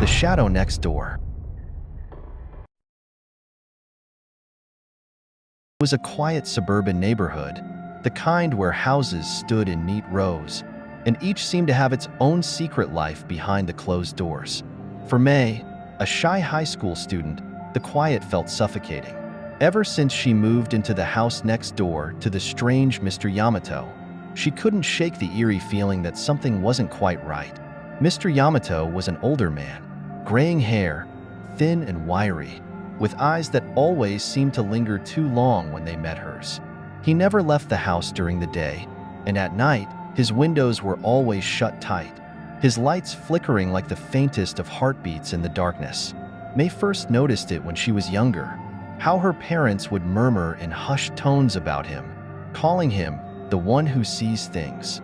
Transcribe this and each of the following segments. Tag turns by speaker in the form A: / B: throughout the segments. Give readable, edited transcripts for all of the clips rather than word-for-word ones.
A: The shadow next door. It was a quiet suburban neighborhood, the kind where houses stood in neat rows, and each seemed to have its own secret life behind the closed doors. For May, a shy high school student, the quiet felt suffocating. Ever since she moved into the house next door to the strange Mr. Yamato, she couldn't shake the eerie feeling that something wasn't quite right. Mr. Yamato was an older man, graying hair, thin and wiry, with eyes that always seemed to linger too long when they met hers. He never left the house during the day, and at night, his windows were always shut tight, his lights flickering like the faintest of heartbeats in the darkness. May first noticed it when she was younger, how her parents would murmur in hushed tones about him, calling him the one who sees things.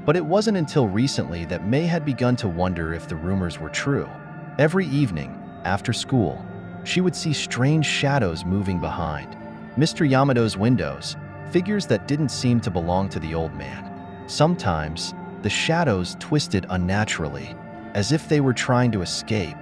A: But it wasn't until recently that May had begun to wonder if the rumors were true. Every evening, after school, she would see strange shadows moving behind Mr. Yamato's windows, figures that didn't seem to belong to the old man. Sometimes, the shadows twisted unnaturally, as if they were trying to escape,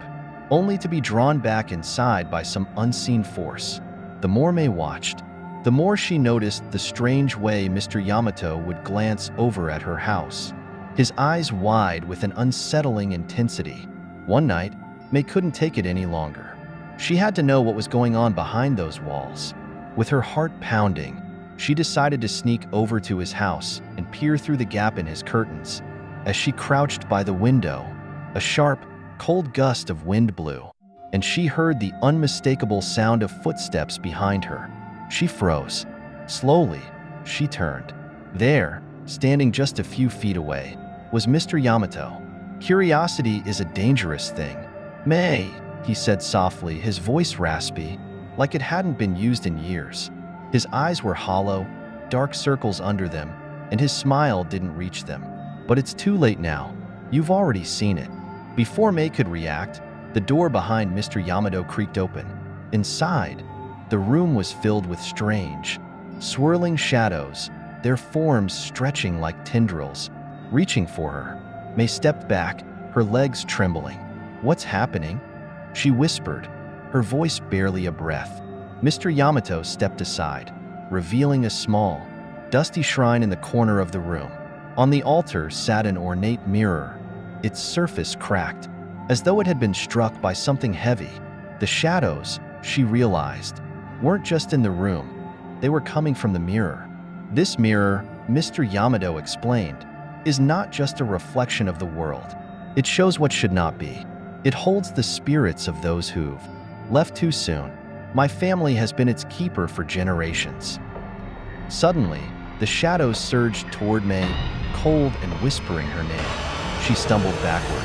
A: only to be drawn back inside by some unseen force. The more May watched, the more she noticed the strange way Mr. Yamato would glance over at her house, his eyes wide with an unsettling intensity. One night, May couldn't take it any longer. She had to know what was going on behind those walls. With her heart pounding, she decided to sneak over to his house and peer through the gap in his curtains. As she crouched by the window, a sharp, cold gust of wind blew, and she heard the unmistakable sound of footsteps behind her. She froze. Slowly, she turned. There, standing just a few feet away, was Mr. Yamato. Curiosity is a dangerous thing. "May," he said softly, his voice raspy, like it hadn't been used in years. His eyes were hollow, dark circles under them, and his smile didn't reach them. "But it's too late now. You've already seen it." Before May could react, the door behind Mr. Yamato creaked open. Inside, the room was filled with strange, swirling shadows, their forms stretching like tendrils, reaching for her. May stepped back, her legs trembling. "What's happening?" she whispered, her voice barely a breath. Mr. Yamato stepped aside, revealing a small, dusty shrine in the corner of the room. On the altar sat an ornate mirror, its surface cracked, as though it had been struck by something heavy. The shadows, she realized, weren't just in the room, they were coming from the mirror. "This mirror," Mr. Yamato explained, "is not just a reflection of the world. It shows what should not be. It holds the spirits of those who've left too soon. My family has been its keeper for generations." Suddenly, the shadows surged toward May, cold and whispering her name. She stumbled backward,